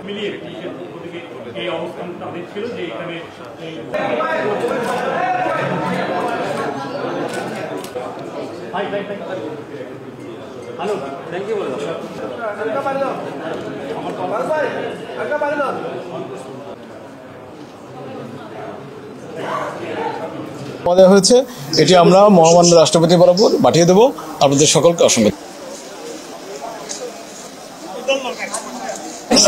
মিলিয়ে এই অবস্থান তাদের ছিল যে এখানে হ্যালো থ্যাংক ইউ বলে আমাদের হয়েছে এটি আমরা মহামান্য রাষ্ট্রপতি বরাবর পাঠিয়ে দেব। আপনাদের সকলকে অসংখ্য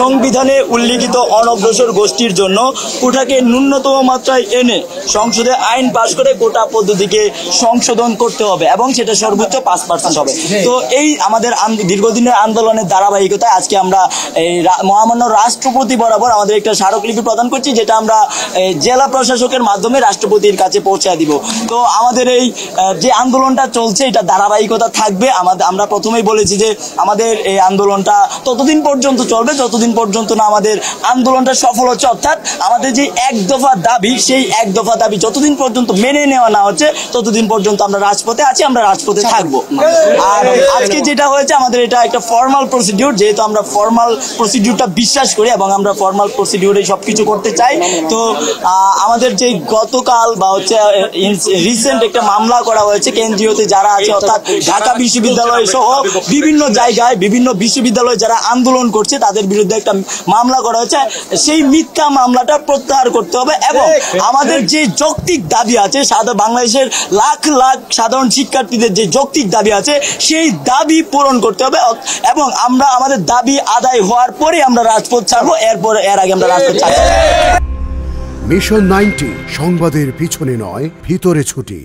সংবিধানে উল্লিখিত অনগ্রসর গোষ্ঠীর জন্য কোটাকে ন্যূনতম মাত্রায় এনে সংসদে আইন পাশ করে কোটা পদ্ধতিকে সংশোধন করতে হবে এবং সেটা সর্বোচ্চ 5% হবে। তো এই আমাদের দীর্ঘদিনের আন্দোলনের ধারাবাহিকতায় আজকে আমরা এই মহামান্য রাষ্ট্রপতি বরাবর আমাদের একটা স্মারকলিপি প্রদান করছি, যেটা আমরা জেলা প্রশাসকের মাধ্যমে রাষ্ট্রপতির কাছে পৌঁছে দিব। তো আমাদের এই যে আন্দোলনটা চলছে এটা ধারাবাহিকতা থাকবে। আমরা প্রথমেই বলেছি যে আমাদের এই আন্দোলনটা ততদিন পর্যন্ত চলবে যতদিন পর্যন্ত না আমাদের আন্দোলনটা সফল হচ্ছে, অর্থাৎ আমাদের যে এক দফা দাবি সেই এক দফা দাবি যতদিন পর্যন্ত মেনে নেওয়া না হচ্ছে ততদিন পর্যন্ত আমরা রাজপথে আছি, আমরা রাজপথে থাকবো। আর আজকে যেটা হয়েছে আমাদের এটা একটা ফর্মাল প্রসিডিউর, যেহেতু আমরা ফর্মাল প্রসিডিউরটা বিশ্বাস করি এবং আমরা ফর্মাল প্রসিডিউরে সবকিছু করতে চাই। তো আমাদের যে গতকাল বা হচ্ছে রিসেন্ট একটা মামলা করা হয়েছে কেন্দ্রীয়তে যারা আছে, অর্থাৎ ঢাকা বিশ্ববিদ্যালয় সহ বিভিন্ন জায়গায় বিভিন্ন বিশ্ববিদ্যালয়ে যারা আন্দোলন করছে তাদের বিরুদ্ধে একটা মামলা করা হয়েছে, সেই মিথ্যা মামলাটা প্রত্যাহার করতে হবে এবং আমাদের যে যৌক্তিক দাবি আছে, বাংলাদেশের লাখ লাখ সাধারণ শিক্ষার্থীদের যে যৌক্তিক দাবি আছে সেই দাবি পূরণ করতে হবে এবং আমরা আমাদের দাবি আদায় হওয়ার পরে আমরা রাজপথ ছাড়বো, এর আগে আমরা রাজপথ ছাড়বো। মিশন 90 সংবাদের পিছনে নয় ভিতরে ছুটি।